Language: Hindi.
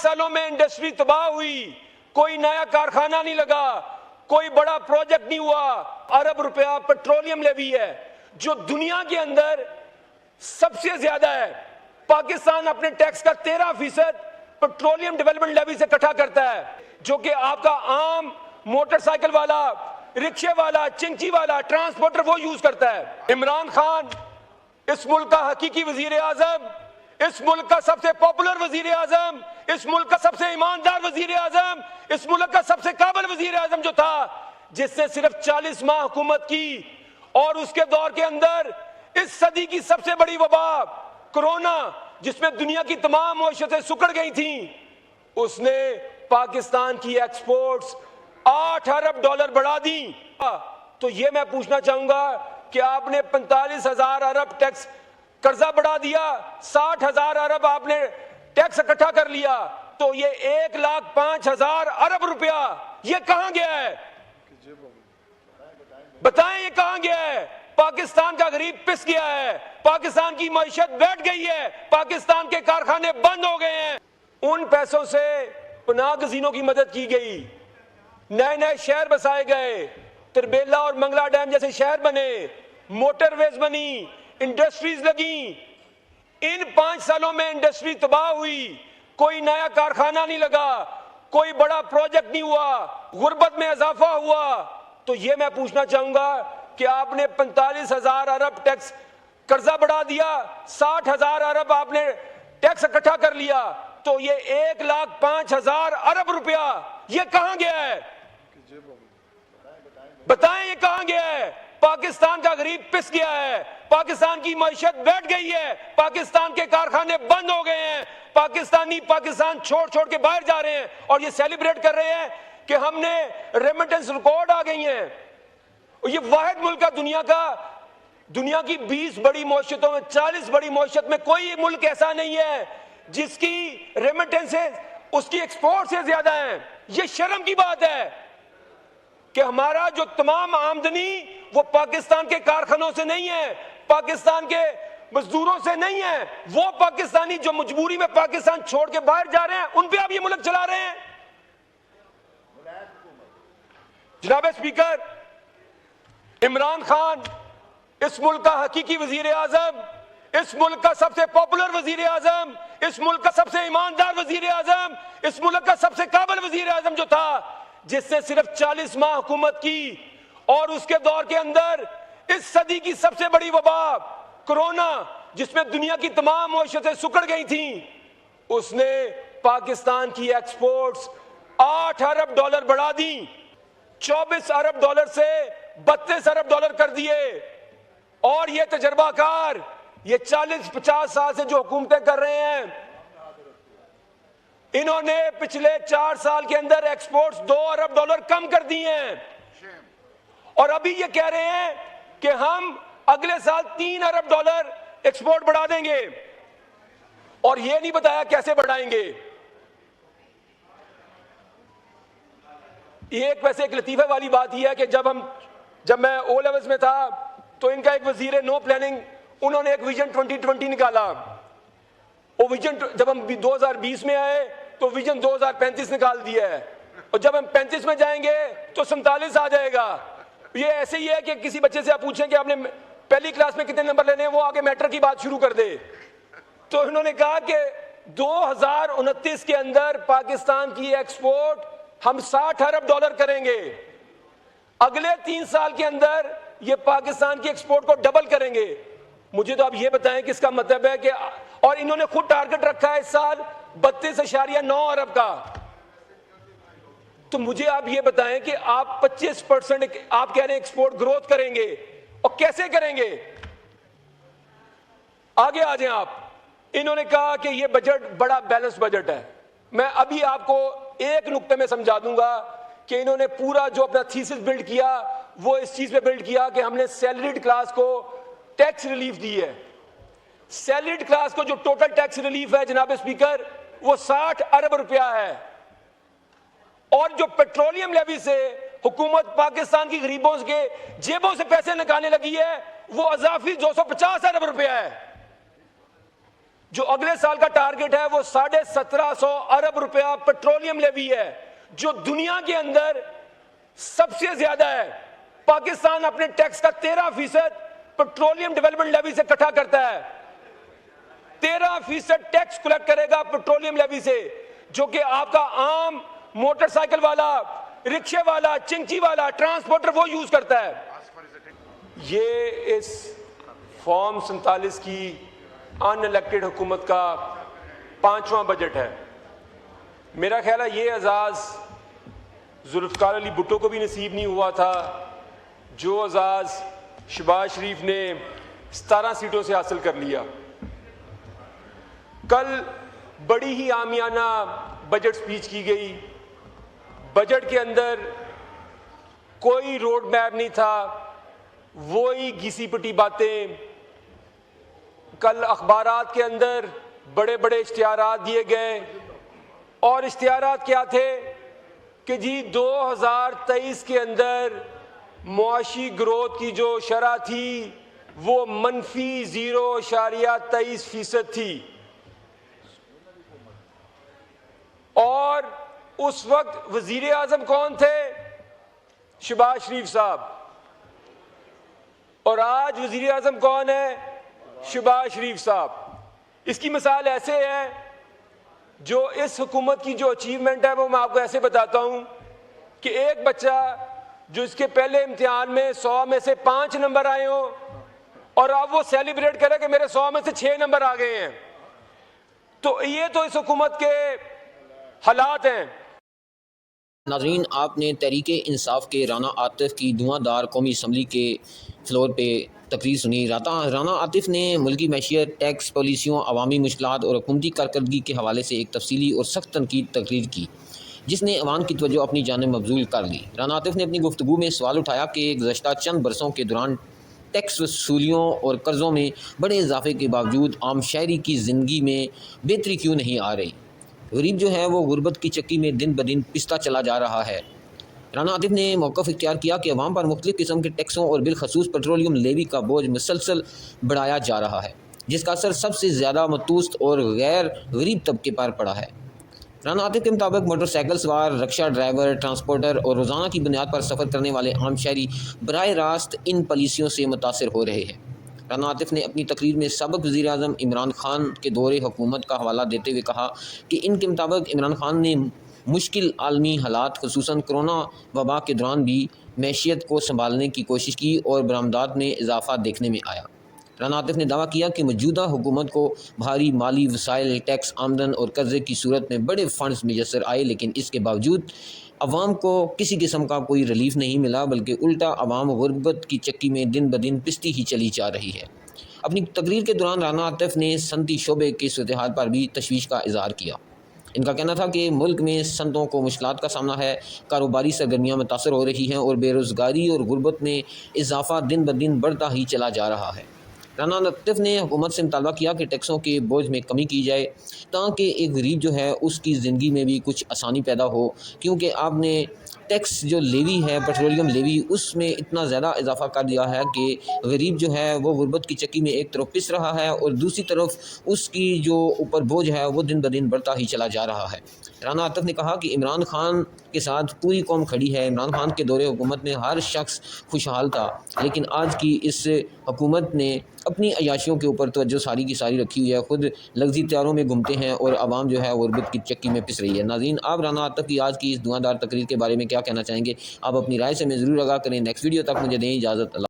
सालों में इंडस्ट्री तबाह हुई, कोई नया कारखाना नहीं लगा, कोई बड़ा प्रोजेक्ट नहीं हुआ। अरब रुपया पेट्रोलियम लेवी है जो दुनिया के अंदर सबसे ज्यादा है। पाकिस्तान अपने टैक्स का 13% पेट्रोलियम डेवलपमेंट लेवी से इकट्ठा करता है, जो कि आपका आम मोटरसाइकिल वाला, रिक्शे वाला, चिंची वाला, ट्रांसपोर्टर वो यूज करता है। इमरान खान इस मुल्क का हकीकी वजीर आजम, इस मुल्क का सबसे पॉपुलर वजीर आजम, इस मुल्क का सबसे ईमानदार वजीर आजम, इस मुल्क का सबसे काबिल वजीर आजम जो था, जिसने सिर्फ 40 माह हुकूमत की और उसके दौर के अंदर इस सदी की सबसे बड़ी वबा कोरोना, जिसमें दुनिया की तमाम मईशतें सुकड़ गई थी, उसने पाकिस्तान की एक्सपोर्ट्स 8 अरब डॉलर बढ़ा दी। तो ये मैं पूछना चाहूंगा कि आपने 45,000 अरब टैक्स कर्जा बढ़ा दिया, 60,000 अरब आपने टैक्स इकट्ठा कर लिया, तो ये 1,05,000 अरब रुपया ये कहां गया है? बताएं ये कहां गया है? पाकिस्तान का गरीब पिस गया है, पाकिस्तान की मईशत बैठ गई है, पाकिस्तान के कारखाने बंद हो गए हैं। उन पैसों से पनाह गजीनों की मदद की गई, नए नए शहर बसाए गए, तिरबेला और मंगला डैम जैसे शहर बने, मोटरवेज बनी, इंडस्ट्रीज लगी। इन 5 सालों में इंडस्ट्री तबाह हुई, कोई नया कारखाना नहीं लगा, कोई बड़ा प्रोजेक्ट नहीं हुआ, गुर्बत में इजाफा हुआ। तो ये मैं पूछना चाहूंगा कि आपने 45,000 अरब टैक्स कर्जा बढ़ा दिया, 60,000 अरब आपने टैक्स इकट्ठा कर लिया, तो ये 1,05,000 अरब रुपया ये कहां गया है? बताएं ये कहां गया है? पाकिस्तान का गरीब पिस गया है, पाकिस्तान की मईशत बैठ गई है, पाकिस्तान के कारखाने बंद हो गए हैं, पाकिस्तान छोड़ छोड़ के बाहर जा रहे हैं और ये सेलिब्रेट कर रहे हैं कि हमने रेमिटेंस रिकॉर्ड आ गई हैं। ये वाहिद मुल्क है दुनिया की 20 बड़ी मईशतों में, 40 बड़ी मईशत में कोई मुल्क ऐसा नहीं है जिसकी रेमिटेंसेस उसकी एक्सपोर्ट से ज्यादा है। ये शर्म की बात है कि हमारा जो तमाम आमदनी वो पाकिस्तान के कारखानों से नहीं है, पाकिस्तान के मजदूरों से नहीं है, वो पाकिस्तानी जो मजबूरी में पाकिस्तान छोड़ के बाहर जा रहे हैं, उन पे आप ये मुल्क चला रहे हैं। जनाब स्पीकर, इमरान खान इस मुल्क का हकीकी वजीर आजम, इस मुल्क का सबसे पॉपुलर वजीर आजम, इस मुल्क का सबसे ईमानदार वजीर आजम, इस मुल्क का सबसे काबिल वजीर आजम जो था, जिसने सिर्फ 40 माह हुकूमत की और उसके दौर के अंदर इस सदी की सबसे बड़ी वबा कोरोना, जिसमें दुनिया की तमाम मईशतें सुकड़ गई थी, उसने पाकिस्तान की एक्सपोर्ट्स 8 अरब डॉलर बढ़ा दी, 24 अरब डॉलर से 32 अरब डॉलर कर दिए। और ये तजर्बाकार, ये 40-50 साल से जो हुकूमतें कर रहे हैं, इन्होंने पिछले 4 साल के अंदर एक्सपोर्ट्स 2 अरब डॉलर कम कर दिए हैं और अभी ये कह रहे हैं कि हम अगले साल 3 अरब डॉलर एक्सपोर्ट बढ़ा देंगे और ये नहीं बताया कैसे बढ़ाएंगे। एक वैसे एक लतीफे वाली बात यह है कि जब मैं ओ लेवल्स में था तो इनका एक वजीर नो प्लानिंग, उन्होंने एक विजन 2020 निकाला। वो विजन जब हम 2020 में आए तो विजन 2035 निकाल दिया है और जब हम 35 में जाएंगे तो 47 आ जाएगा। ये ऐसे ही है कि किसी बच्चे से आप पूछें कि आपने पहली क्लास में कितने नंबर लेने हैं, वो आगे मैट्रिक की बात शुरू कर दे। तो इन्होंने कहा कि 2029 के अंदर पाकिस्तान की एक्सपोर्ट हम 60 अरब डॉलर करेंगे, अगले 3 साल के अंदर ये पाकिस्तान की एक्सपोर्ट को डबल करेंगे। मुझे तो आप ये बताएं कि इसका मतलब है कि, और इन्होंने खुद टारगेट रखा है इस साल 32.9 अरब का। तो मुझे आप ये बताएं कि आप 25% आप कह रहे हैं एक्सपोर्ट ग्रोथ करेंगे, और कैसे करेंगे? आगे आ जाएं आप। इन्होंने कहा कि ये बजट बड़ा बैलेंस बजट है। मैं अभी आपको एक नुक्ते में समझा दूंगा कि इन्होंने पूरा जो अपना थीसिस बिल्ड किया वो इस चीज पे बिल्ड किया कि हमने सैलरीड क्लास को टैक्स रिलीफ दी है। सैलरीड क्लास को जो टोटल टैक्स रिलीफ है जनाब स्पीकर, वो 60 अरब रुपया है, और जो पेट्रोलियम लेवी से हुकूमत पाकिस्तान की गरीबों के जेबों से पैसे निकालने लगी है वो अजाफी 250 अरब रुपया है। जो अगले साल का टारगेट है वो 1750 अरब रुपया पेट्रोलियम लेवी है, जो दुनिया के अंदर सबसे ज्यादा है। पाकिस्तान अपने टैक्स का 13% पेट्रोलियम डेवलपमेंट लेवी से इकट्ठा करता है। 13% टैक्स कलेक्ट करेगा पेट्रोलियम लेवी से, जो कि आपका आम मोटरसाइकिल वाला, रिक्शे वाला, चिंची वाला, ट्रांसपोर्टर वो यूज करता है। ये इस फॉर्म 47 की अनइलेक्टेड हुकूमत का 5वां बजट है। मेरा ख्याल है ये एजाज़ जुल्फ़िकार अली भुट्टो को भी नसीब नहीं हुआ था, जो एजाज़ शहबाज शरीफ ने 17 सीटों से हासिल कर लिया। कल बड़ी ही आमियाना बजट स्पीच की गई। बजट के अंदर कोई रोड मैप नहीं था, वही घिसी पिटी बातें। कल अखबारात के अंदर बड़े बड़े इश्तिहारात दिए गए, और इश्तिहारात क्या थे कि जी 2023 के अंदर मुआशी ग्रोथ की जो शरह थी वो -0.23% थी, और उस वक्त वजीर आजम कौन थे? शहबाज शरीफ साहब। और आज वजीर आजम कौन है? शहबाज शरीफ साहब। इसकी मिसाल ऐसे है, जो इस हुकूमत की जो अचीवमेंट है वो मैं आपको ऐसे बताता हूं कि एक बच्चा जो इसके पहले इम्तिहान में 100 में से 5 नंबर आए हो, और अब वो सेलिब्रेट करे कि मेरे 100 में से 6 नंबर आ गए हैं, तो ये तो इस हुकूमत के हालात हैं। नाज़रीन, आपने तहरीके इंसाफ के राना आतिफ की धुआंधार कौमी असम्बली के फ्लोर पे तकरीर सुनी। राना आतिफ ने मुल्की मैशियत, टैक्स पॉलिसियों, अवामी मुश्किलात और हुकूमती कारकर्दगी के हवाले से एक तफसीली और सख्त तनकीद तकरीर की, जिसने अवाम की तवज्जो अपनी जानिब मबजूल कर ली। राना आतिफ ने अपनी गुफ्तगू में सवाल उठाया कि गुज़श्ता चंद बरसों के दौरान टैक्स वसूलियों और कर्ज़ों में बड़े इजाफे के बावजूद आम शहरी की ज़िंदगी में बेहतरी क्यों नहीं आ रही। गरीब जो है वो गुर्बत की चक्की में दिन ब दिन पिसता चला जा रहा है। राना आतिफ ने मौक़िफ़ इख्तियार किया कि अवाम पर मुख्तलिफ़ किस्म के टैक्सों और बिलखसूस पेट्रोलियम लेवी का बोझ मुसलसल बढ़ाया जा रहा है, जिसका असर सबसे ज़्यादा मतूस्त और गैर गरीब तबके पर पड़ा है। राना आतिफ के मुताबिक मोटरसाइकिल सवार, रिक्शा ड्राइवर, ट्रांसपोर्टर और रोज़ाना की बुनियाद पर सफ़र करने वाले आम शहरी बराह रास्त इन पॉलिसियों से मुतासिर हो रहे हैं। राना आतिफ ने अपनी तकरीर में सबक वज़ीर आज़म इमरान खान के दौरे हुकूमत का हवाला देते हुए कहा कि इनके मुताबिक इमरान खान ने मुश्किल आलमी हालात, खुसूसन कोरोना वबा के दौरान भी मैशियत को संभालने की कोशिश की और बरामदात में इजाफा देखने में आया। राना आतिफ ने दावा किया कि मौजूदा हुकूमत को भारी माली वसाइल, टैक्स, आमदन और कर्जे की सूरत में बड़े फंड्स मैसर आए, लेकिन इसके बावजूद अवाम को किसी किस्म का कोई रिलीफ नहीं मिला, बल्कि उल्टा अवाम गुर्बत की चक्की में दिन ब दिन पिसती ही चली जा रही है। अपनी तकरीर के दौरान राना आतिफ ने सनती शोबे की सूरत हाल पर भी तशवीश का इजहार किया। इनका कहना था कि मुल्क में सनतों को मुश्किलात का सामना है, कारोबारी सरगर्मियाँ मुतासर हो रही हैं और बेरोज़गारी और गुर्बत में इजाफा दिन ब दिन बढ़ता ही चला जा रहा है। राना आतिफ ने हुकूमत से मुतालबा किया कि टैक्सों के बोझ में कमी की जाए, ताकि एक गरीब जो है उसकी ज़िंदगी में भी कुछ आसानी पैदा हो, क्योंकि आपने टैक्स जो लेवी है, पेट्रोलियम लेवी, उसमें इतना ज़्यादा इजाफा कर दिया है कि गरीब जो है वो गुर्बत की चक्की में एक तरफ पिस रहा है और दूसरी तरफ उसकी जो ऊपर बोझ है वो दिन ब दिन बढ़ता ही चला जा रहा है। राना आतिफ ने कहा कि इमरान खान के साथ पूरी कौम खड़ी है। इमरान खान के दौरे हुकूमत में हर शख्स खुशहाल था, लेकिन आज की इस हुकूमत ने अपनी अयाशियों के ऊपर तवज्जो सारी की सारी रखी हुई है, खुद लग्जरी त्यारों में घूमते हैं और आवाम जो है गुर्बत की चक्की में पिस रही है। नाज़रीन, आप राना आतिफ की आज की इस धुआंधार तकरीर के बारे में क्या कहना चाहेंगे? आप अपनी राय से हमें ज़रूर आगाह करें। नेक्स्ट वीडियो तक मुझे दें इजाज़त।